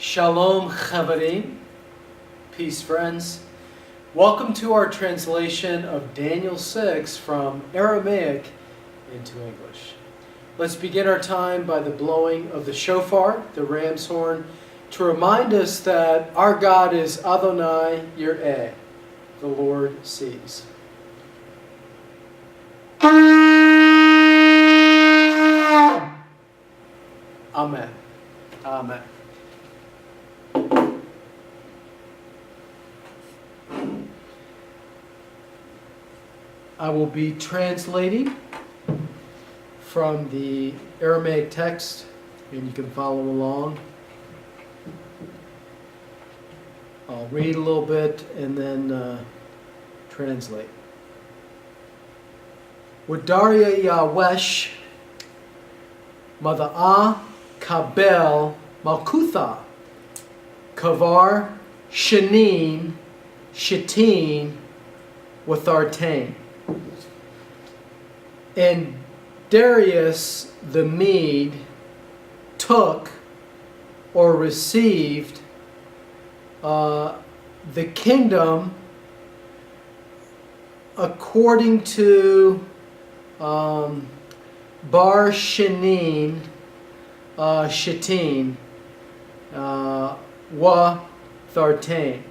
Shalom Chavarim, peace friends. Welcome to our translation of Daniel 6 from Aramaic into English. Let's begin our time by the blowing of the shofar, the ram's horn, to remind us that our God is Adonai Yireh, the Lord sees. Amen. Amen. I will be translating from the Aramaic text, and you can follow along. I'll read a little bit and then translate. Wadaria Yawesh Mada'ah Kabel Malkutha Kavar Shanin Shatin Wathartain. And Darius the Mede took or received the kingdom according to Bar Shanin Shatin Wa Thartain,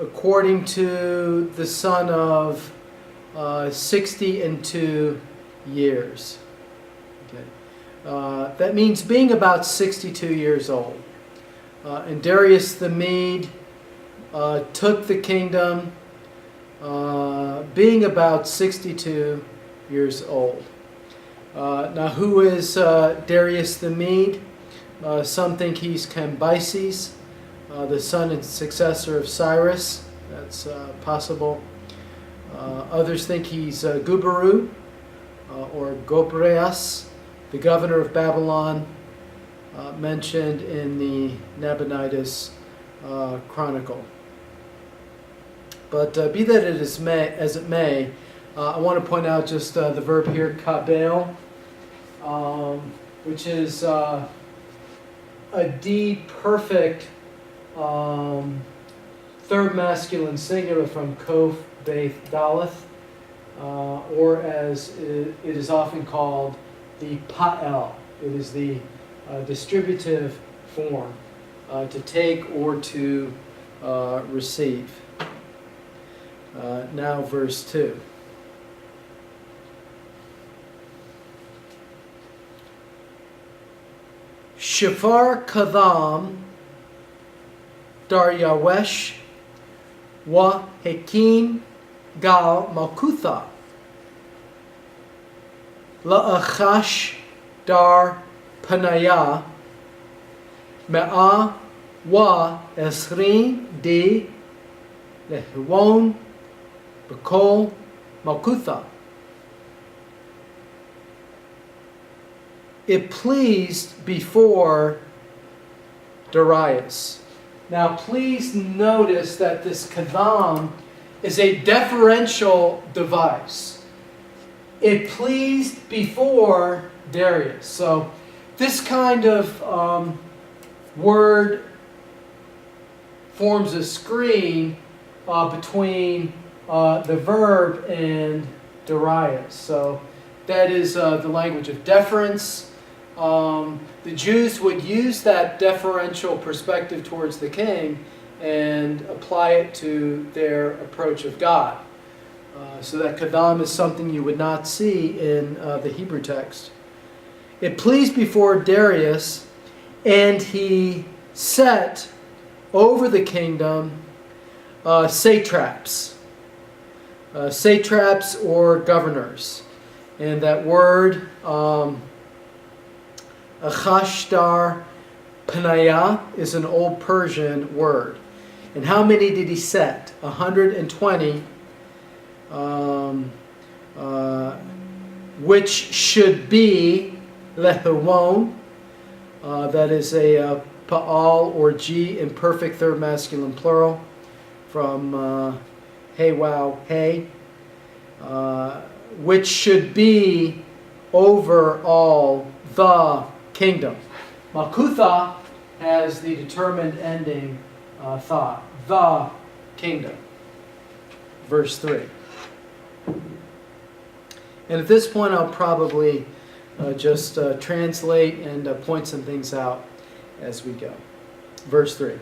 according to the son of 62 years. Okay. That means being about 62 years old. And Darius the Mede took the kingdom being about 62 years old. Now, who is Darius the Mede? Some think he's Cambyses, the son and successor of Cyrus. That's possible. Others think he's Gubaru or Gobreas, the governor of Babylon, mentioned in the Nabonidus Chronicle. But be that as it may, I want to point out just the verb here, kabel, which is a D perfect third masculine singular from Kof Beth Daleth, or as it is often called, the Pa'el. It is the distributive form, to take or to receive. Now verse 2. Shafar Kadam Daryawesh Wa Hekim Gal Malkutha La'achash Dar Panaya Me'a Wa Esrin Di Lehwon Bekol Malkutha. It pleased before Darius. Now please notice that this kadam is a deferential device. It pleased before Darius. So this kind of word forms a screen between the verb and Darius. So that is the language of deference. The Jews would use that deferential perspective towards the king and apply it to their approach of God. So that kadam is something you would not see in the Hebrew text. It pleased before Darius, and he set over the kingdom satraps. Satraps or governors. And that word, Achashtar Panaya, is an old Persian word. And how many did he set? 120, which should be Lehewon, that is a Pa'al or G in perfect third masculine plural, from hey, wow, hey, which should be over all the kingdom. Malkutha has the determined ending thought. The kingdom. Verse 3. And at this point, I'll probably just translate and point some things out as we go. Verse 3.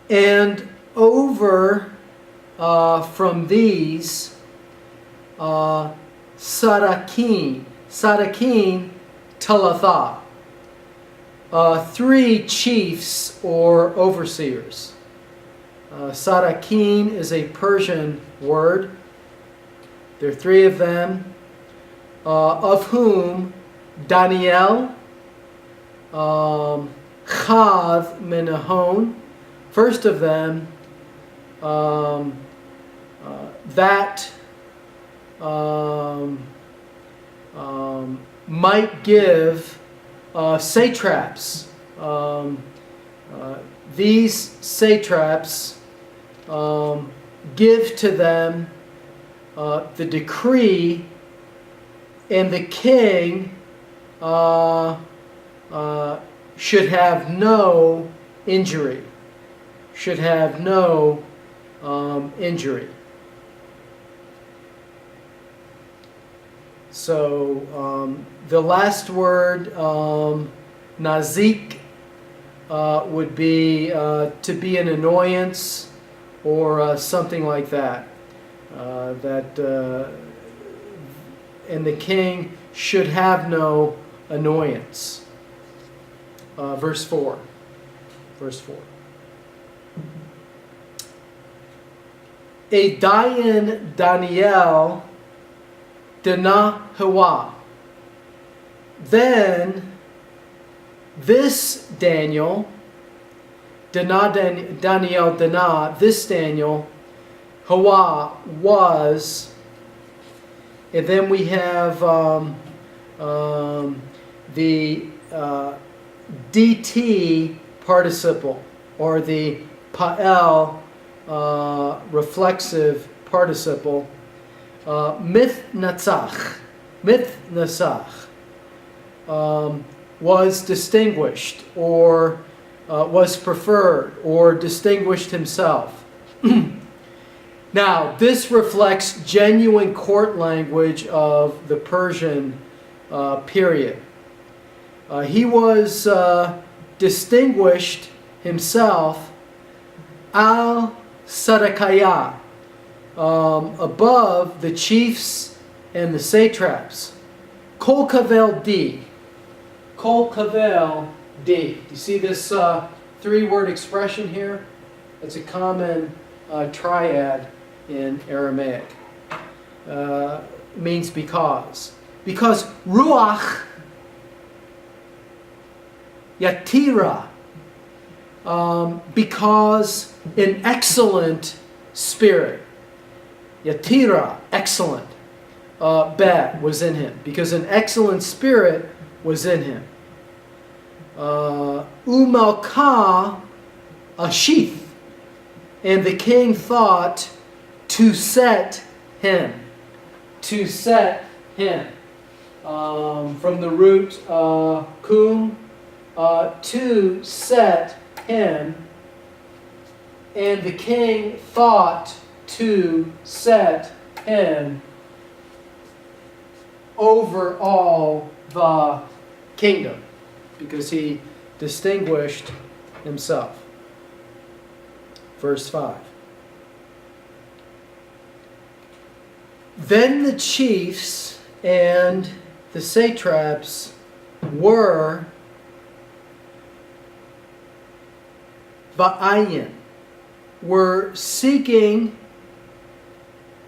And over from these, Sarakin, Talatha, 3 chiefs or overseers. Sarakin is a Persian word. There are 3 of them, of whom Daniel, Chad Menahon, first of them, that might give satraps. These satraps give to them the decree, and the king should have no injury. Should have no injury. So the last word, nazik, would be to be an annoyance or something like that. And the king should have no annoyance. Verse 4. Verse 4. A Dayan Daniel Dana Hawa. Then this Daniel, Daniel Dana, this Daniel, Hawa was, and then we have the DT participle, or the Pa'el reflexive participle, Mithnatzach, was distinguished, or was preferred, or distinguished himself. Now, this reflects genuine court language of the Persian period. He was distinguished himself al Sadakaya, above the chiefs and the satraps. Kol kavel di. Kol kavel di. You see this 3-word expression here? It's a common triad in Aramaic. Means because. Because ruach yatira. Because an excellent spirit. Yatira, excellent. Bet was in him. Because an excellent spirit was in him. Umalka ashith. And the king thought to set him. To set him. From the root kum, to set him. And the king thought to set him over all the kingdom, because he distinguished himself. Verse 5. Then the chiefs and the satraps were ba'ayin, were seeking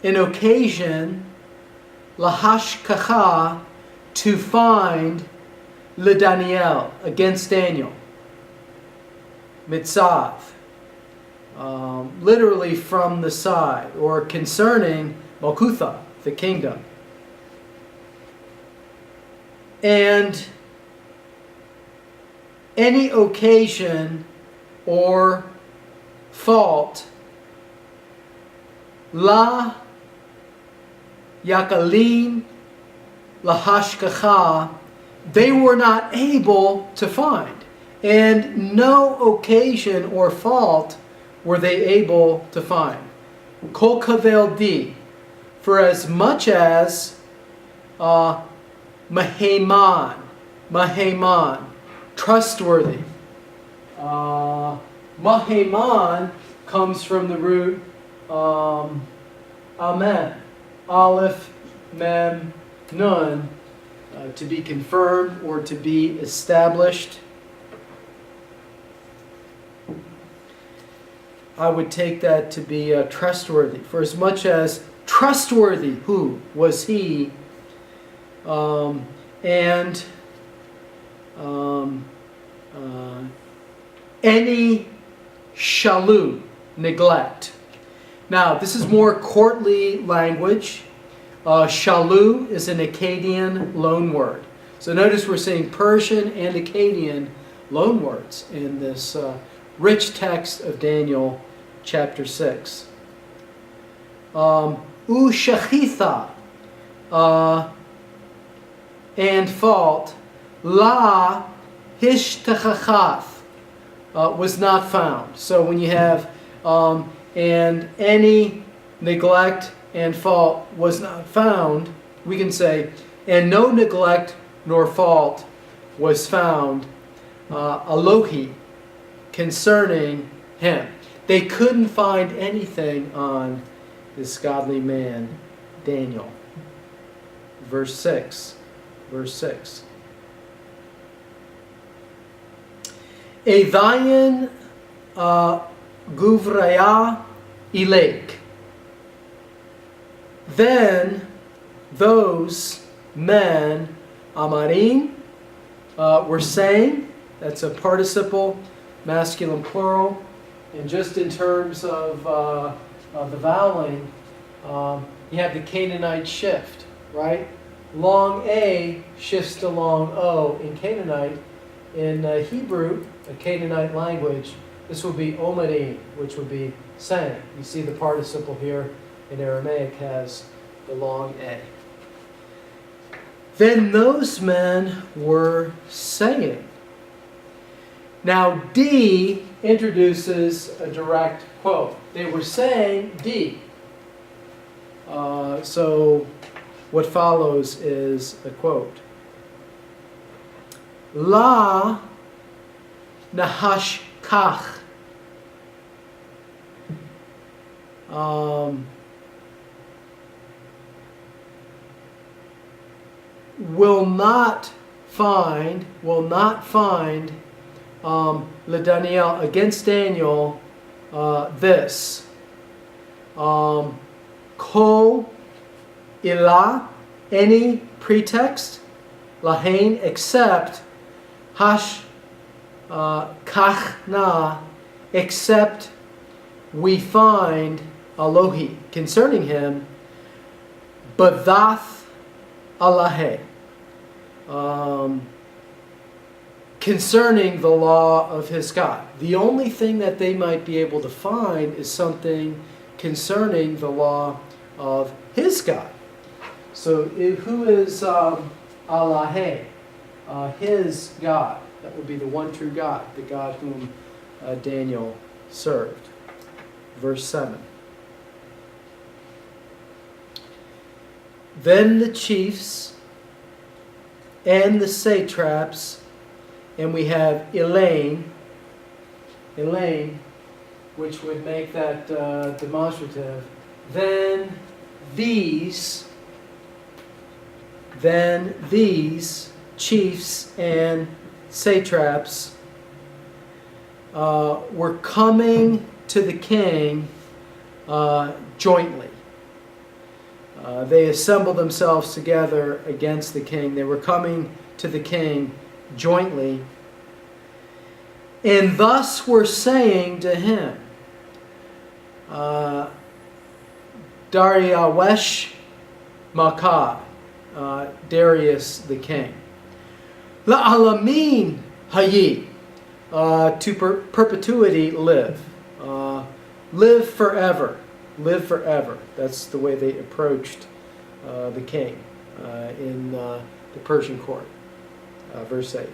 an occasion, lahashkacha, to find LeDaniel, against Daniel. Mitzav, literally from the side, or concerning Malkutha, the kingdom. And any occasion or fault, la yakalin lahashkacha, they were not able to find. And no occasion or fault were they able to find. Kol kavel di, for as much as Maheman, trustworthy. Maheman comes from the root Amen, Aleph, Mem, Nun, to be confirmed or to be established. I would take that to be trustworthy. For as much as trustworthy, who was he? Any shalu, neglect. Now, this is more courtly language. Shalu is an Akkadian loanword. So notice we're seeing Persian and Akkadian loanwords in this rich text of Daniel chapter 6. Ushachitha, and fault, la hishtachachath, was not found. So when you have and any neglect and fault was not found, we can say, and no neglect nor fault was found, Alohi, concerning him. They couldn't find anything on this godly man, Daniel. Verse 6. Evayin guvraya ilek. Then those men, amarim, were saying, that's a participle, masculine plural, and just in terms of the voweling, you have the Canaanite shift, right? Long A shifts to long O in Canaanite. In Hebrew, a Canaanite language, this would be omarim, which would be saying. You see the participle here in Aramaic has the long A. Then those men were saying. Now D introduces a direct quote. They were saying D. So what follows is a quote. La nahash kach. Will not find LeDaniel against Daniel this kol ilah, any pretext, lahain, except hash kachna, except we find Alohi concerning him, badath alahe, concerning the law of his God. The only thing that they might be able to find is something concerning the law of his God. So who is Alahe? His God. That would be the one true God, the God whom Daniel served. Verse 7. Then the chiefs and the satraps, and we have Elaine, which would make that demonstrative. Then these chiefs and satraps were coming to the king jointly. They assembled themselves together against the king. They were coming to the king jointly. And thus were saying to him, Dariawesh Makah, Darius the king. La'alamin hayi, to perpetuity live. Live forever. Live forever. That's the way they approached the king in the Persian court. verse 8.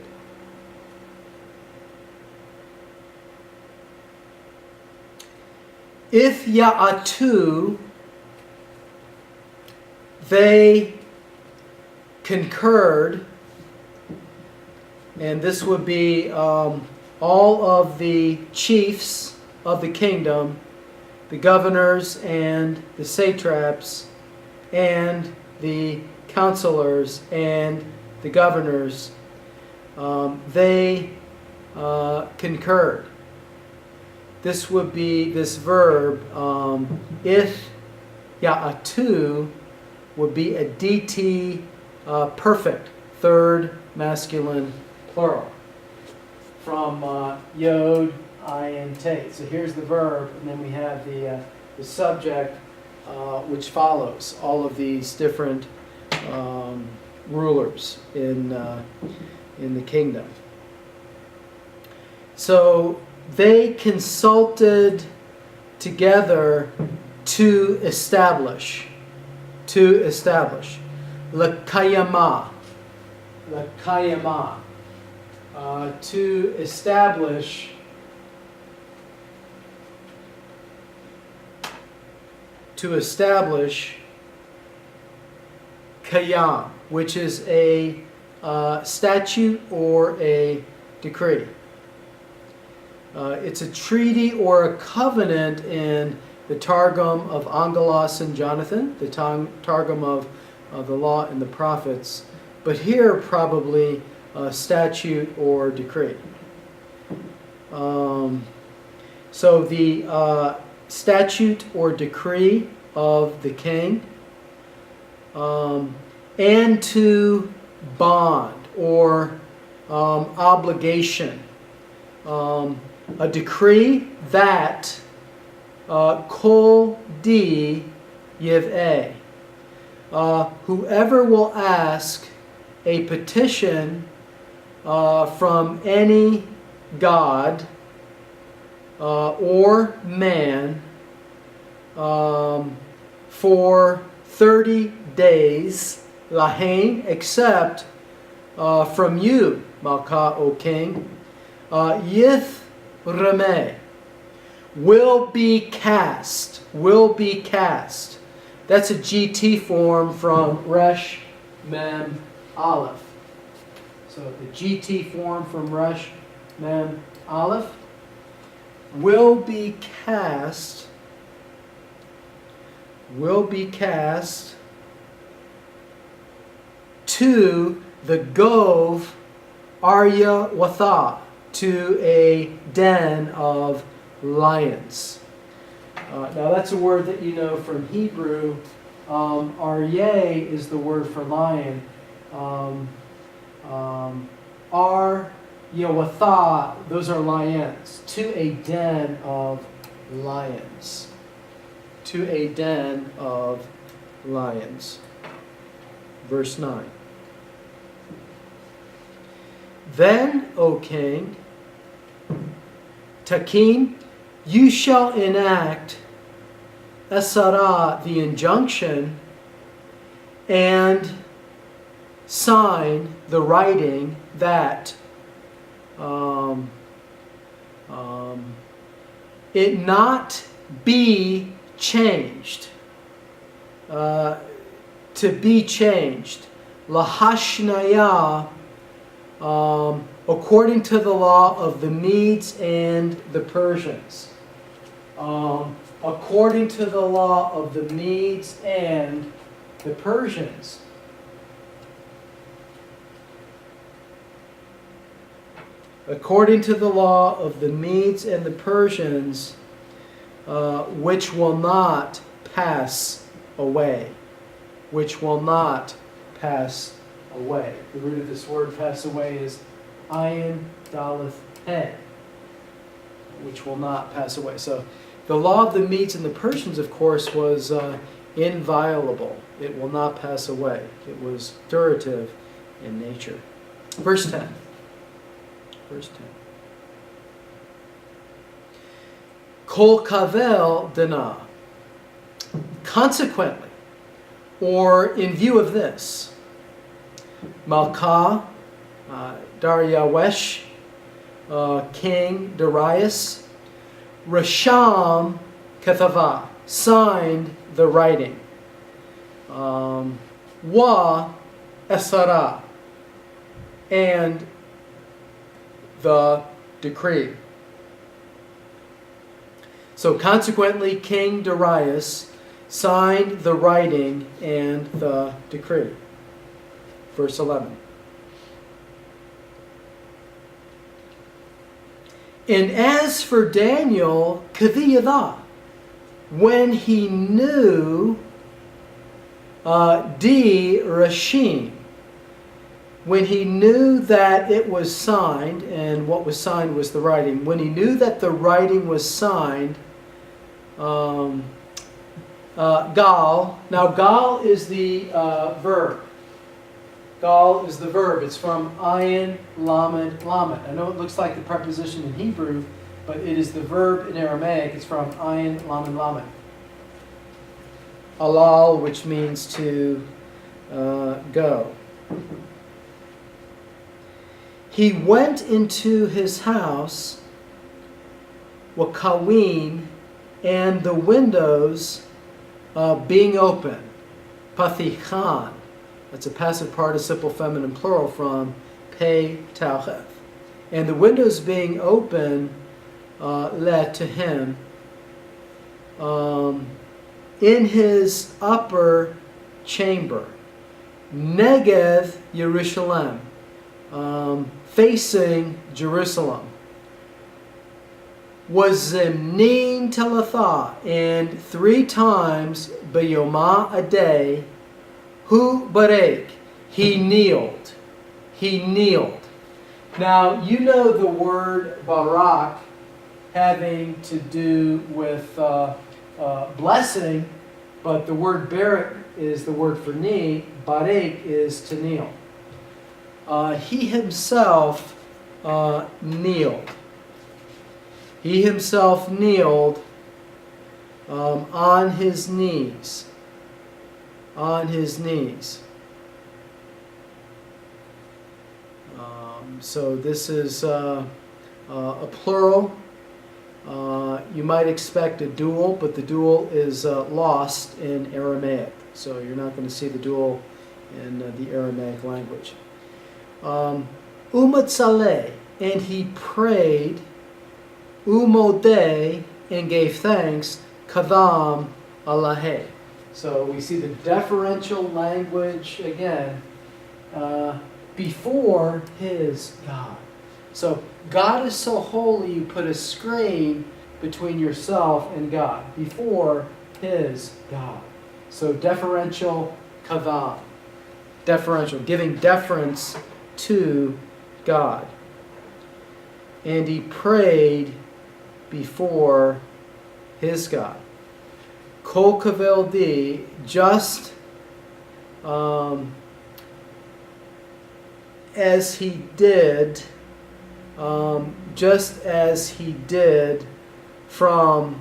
If ya'atu, they concurred, and this would be all of the chiefs of the kingdom, the governors and the satraps, and the counselors and the governors, they concurred. This would be this verb, if ya'atu, would be a DT perfect, third masculine plural, from yod, ayin, tate. So here's the verb, and then we have the subject, which follows all of these different rulers in the kingdom. So they consulted together to establish. L'kayama. To establish. To establish kayam, which is a statute or a decree. It's a treaty or a covenant in the Targum of Angelos and Jonathan, the Targum of the Law and the Prophets, but here probably a statute or decree. So the statute or decree of the king, and to bond or obligation. A decree that kol di yiv'eh. Whoever will ask a petition from any god or man for 30 days, lahain, except from you, Malka, O king, yith remeh, will be cast. That's a GT form from Resh Mem Aleph. So the GT form from Resh Mem Aleph will be cast to the Gov Arya Watha, to a den of lions. Now that's a word that you know from Hebrew. Aryeh is the word for lion. Yawatha, those are lions. To a den of lions. To a den of lions. Verse 9. Then, O king, Takim, you shall enact Esara, the injunction, and sign the writing that it not be changed, to be changed, lahashnaya, according to the law of the Medes and the Persians. According to the law of the Medes and the Persians. According to the law of the Medes and the Persians, which will not pass away. Which will not pass away. The root of this word pass away is ayin daleth he, which will not pass away. So the law of the Medes and the Persians, of course, was inviolable. It will not pass away. It was durative in nature. Verse 10. Verse 10. Kol kavel dana. Consequently, or in view of this, Malka, Dariawesh, King Darius. Rasham Kathava, signed the writing. Wa Esara, and the decree. So consequently, King Darius signed the writing and the decree. Verse 11. And as for Daniel, Kaviyada, when he knew Di Rashim, when he knew that it was signed, and what was signed was the writing, when he knew that the writing was signed, Gal, now Gal is the verb. Gal is the verb. It's from ayin, lamed, lamed. I know it looks like the preposition in Hebrew, but it is the verb in Aramaic. It's from ayin, lamed, lamed. Alal, which means to go. He went into his house, wakawin, and the windows being open, pathichan. That's a passive participle feminine plural from Pei Taucheth. And the windows being open led to him in his upper chamber, Negev Yerushalayim, facing Jerusalem, was Zimnin Telatha, and 3 times Bayoma a day, Hu Barek, he kneeled. He kneeled. Now, you know the word Barak having to do with blessing, but the word Barak is the word for knee. Barek is to kneel. He himself kneeled. He himself kneeled on his knees. On his knees. So this is a plural. You might expect a dual, but the dual is lost in Aramaic. So you're not going to see the dual in the Aramaic language. Umatzaleh, and he prayed, umodeh, and gave thanks, kadam alahe. So we see the deferential language again before his God. So God is so holy, you put a screen between yourself and God, before his God. So deferential kadam. Deferential, giving deference to God. And he prayed before his God. Kol kaveldi, just as he did from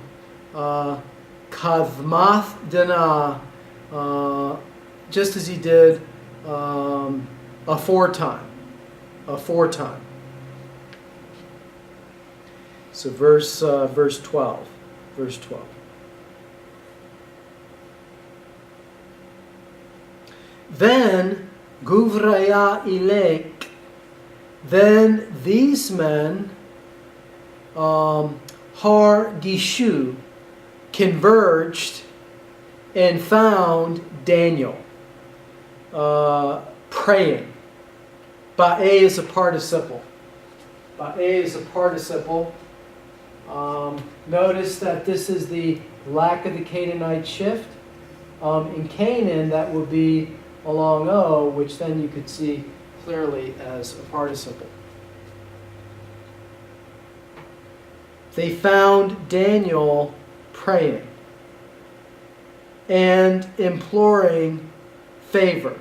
Kavmath Dana, just as he did aforetime. So verse 12. Verse 12. Then Guvraya Ilek, then these men, Har Gishu, converged and found Daniel praying. Ba'e is a participle. Ba'e is a participle. Notice that this is the lack of the Canaanite shift. In Canaan, that would be along O, which then you could see clearly as a participle. They found Daniel praying and imploring favor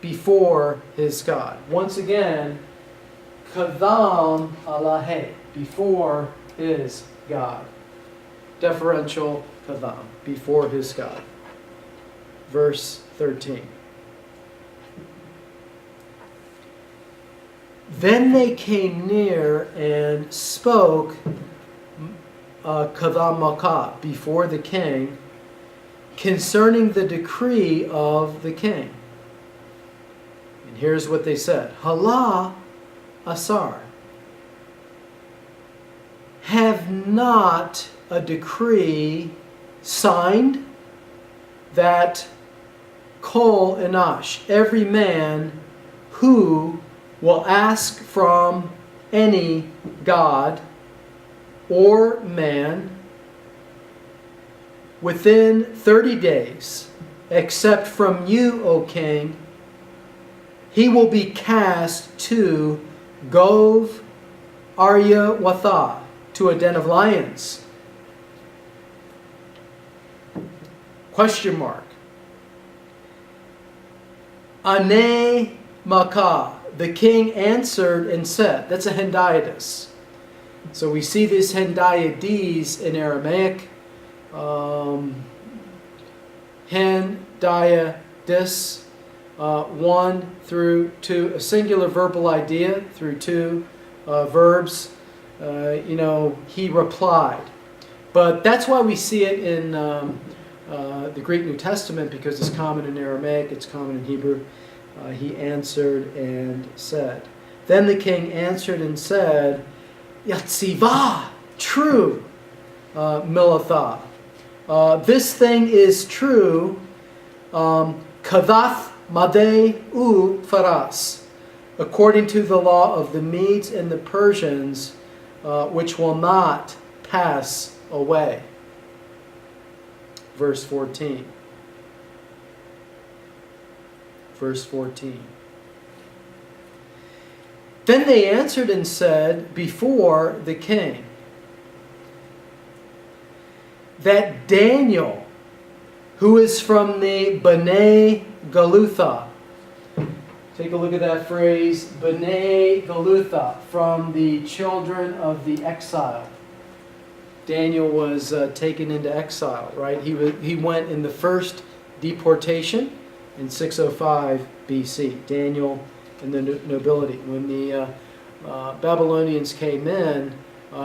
before his God. Once again, kadam alahe, before his God. Deferential kadam, before his God. Verse 13. Then they came near and spoke Kadamaka before the king concerning the decree of the king. And here's what they said. Hala Asar. Have not a decree signed that Kol Enash, every man who will ask from any god or man within 30 days, except from you, O king, he will be cast to Gov Arya Watha, to a den of lions. Question mark. Ane Makah. The king answered and said, that's a hendiadys. So we see this hendiadys in Aramaic. Hendiadys, 1 through 2, a singular verbal idea through 2 verbs. He replied. But that's why we see it in the Greek New Testament, because it's common in Aramaic, it's common in Hebrew. He answered and said. Then the king answered and said, Yatziva, true, Milatha. This thing is true, Kavath Made U Faras, according to the law of the Medes and the Persians, which will not pass away. Verse 14. Verse 14. Then they answered and said before the king that Daniel, who is from the B'nai Galutha, take a look at that phrase, B'nai Galutha, from the children of the exile. Daniel was taken into exile, right? He went in the first deportation in 605 BC. Daniel and the nobility. When the Babylonians came in,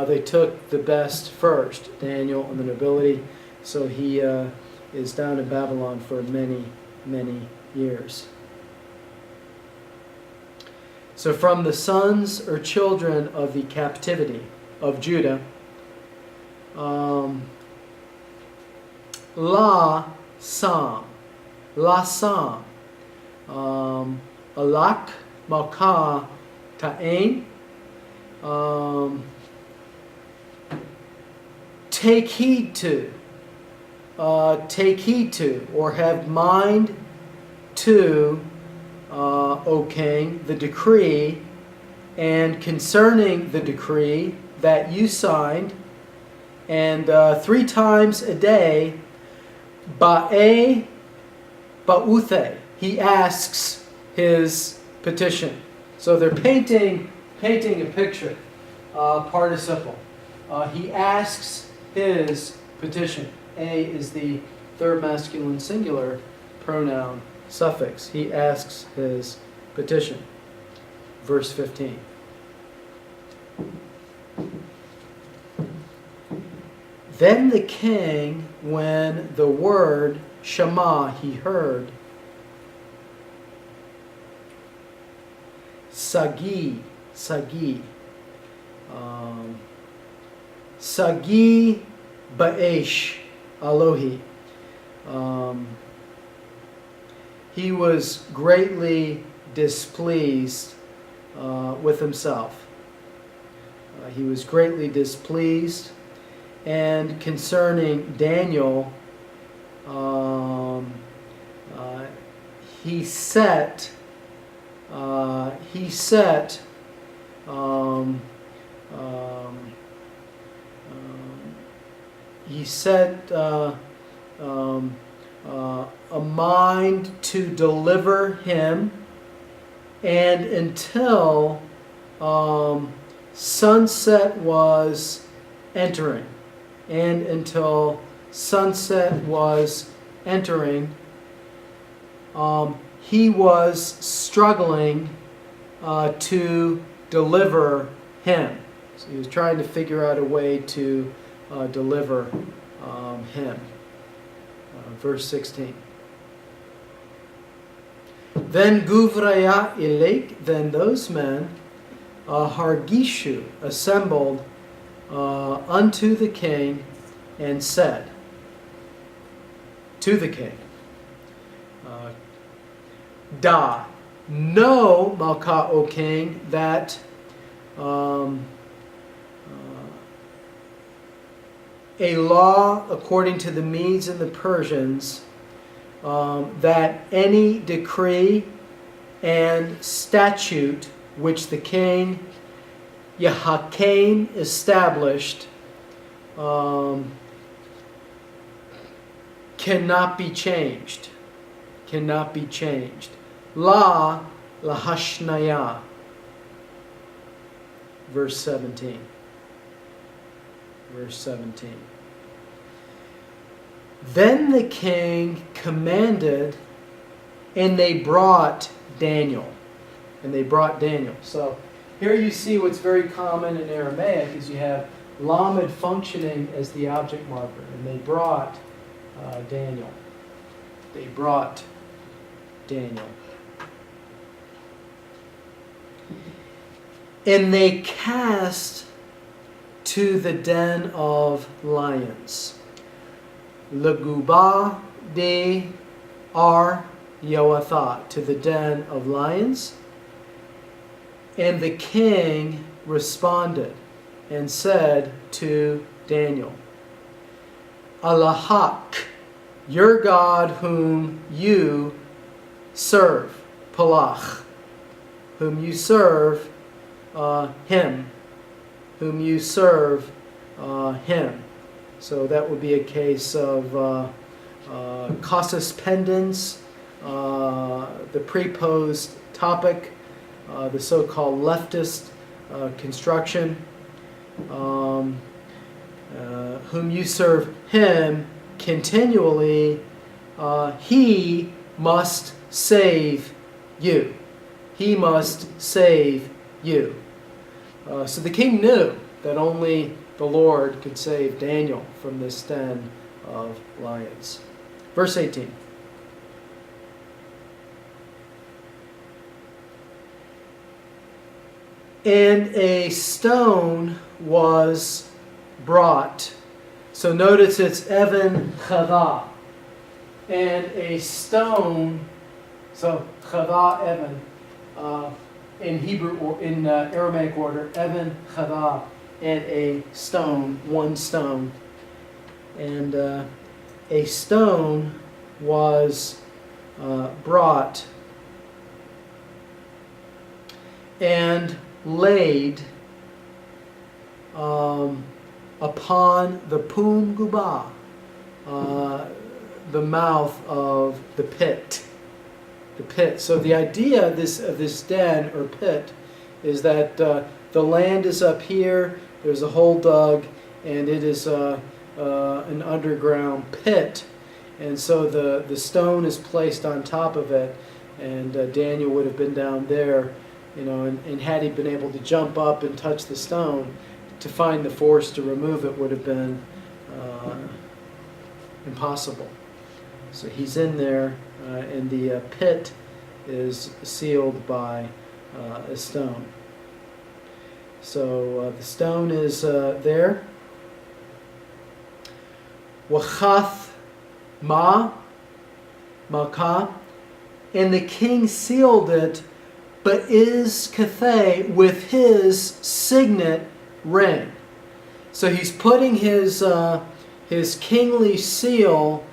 they took the best first, Daniel and the nobility. So he is down in Babylon for many, many years. So from the sons or children of the captivity of Judah, La Sam, Alak Malka Ta'ain, take heed to, or have mind to, O king, the decree, and concerning the decree that you signed, and 3 times a day, Ba'e Ba'uthe, he asks his petition. So they're painting a picture, participle. He asks his petition. A is the third masculine singular pronoun suffix. He asks his petition. Verse 15. Then the king, when the word Shema he heard, Sagi, Ba'esh Alohi. He was greatly displeased with himself. He was greatly displeased. And concerning Daniel, he set a mind to deliver him, and until sunset was entering. He was struggling to deliver him. So he was trying to figure out a way to deliver him. Verse 16. Then Guvraya Ilek, then those men, Hargishu, assembled unto the king and said to the king, Da, know, Malka, O king, that a law according to the Medes and the Persians, that any decree and statute which the king Yehoiakim established cannot be changed. Cannot be changed. La lahashnaya. Verse 17. Verse 17. Then the king commanded, and they brought Daniel. And they brought Daniel. So here you see what's very common in Aramaic is you have lamed functioning as the object marker. And they brought Daniel. They brought Daniel. And they cast to the den of lions. Leguba de ar Yoatha, to the den of lions. And the king responded and said to Daniel, Allahak, your God whom you serve, Palach, whom you serve, him, whom you serve, him. So that would be a case of casus pendens, the preposed topic, the so-called leftist construction, whom you serve him continually, he must save you. He must save you. So the king knew that only the Lord could save Daniel from this den of lions. Verse 18. And a stone was brought. So notice it's Evan Chava. And a stone, so Chava, Evan, in Hebrew or in Aramaic order, Evan Chava, and a stone, one stone. And a stone was brought and laid upon the Pum Guba, the mouth of the pit. The pit. So the idea of this den or pit is that the land is up here, there's a hole dug, and it is an underground pit. And so the stone is placed on top of it, and Daniel would have been down there, and had he been able to jump up and touch the stone, to find the force to remove it would have been impossible. So he's in there, and the pit is sealed by a stone. So the stone is there. Wachath Malka, and the king sealed it, but is Cathay with his signet ring. So he's putting his kingly seal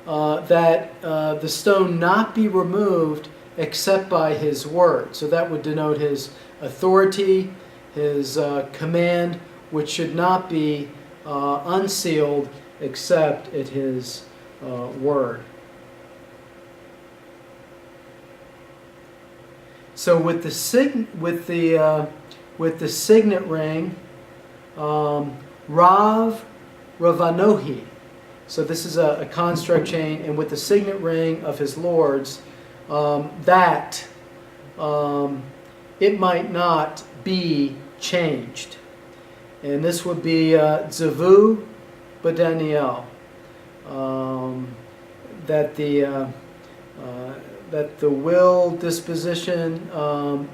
that the stone not be removed except by his word. So that would denote his authority, his command, which should not be unsealed except at his word. So with the signet ring, Rav Ravanohi. So this is a construct chain, and with the signet ring of his lords, that it might not be changed. And this would be Zavu Badaniel. That the will, disposition,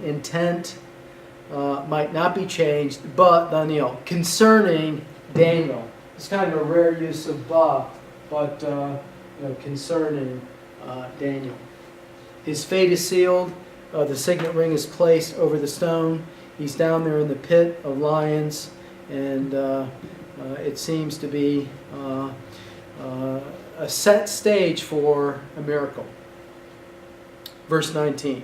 intent might not be changed, but Daniel, concerning Daniel. It's kind of a rare use of ba, but concerning Daniel. His fate is sealed. The signet ring is placed over the stone. He's down there in the pit of lions, and it seems to be a set stage for a miracle. Verse 19.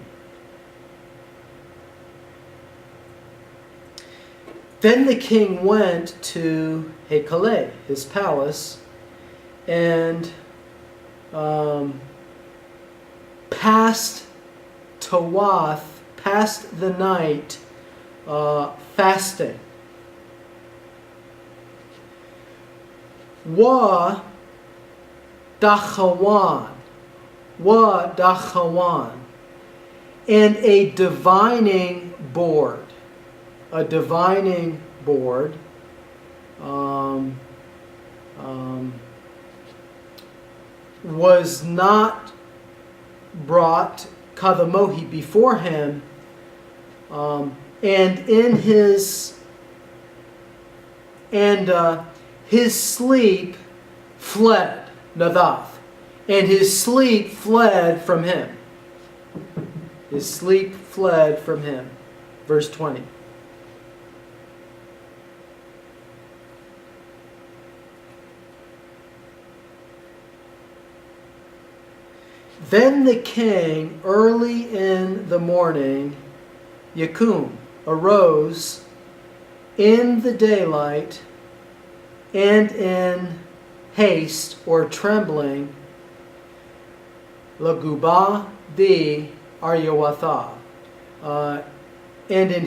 Then the king went to Hekale, his palace, and passed Tawath, passed the night fasting. Wa dachawan, and a divining board. A divining board was not brought kadamohi before him, and his sleep fled, Nadath, and his sleep fled from him. His sleep fled from him. Verse 20. Then the king, early in the morning, Yakum, arose in the daylight and in haste or trembling, Laguba bi Aryawatha, and in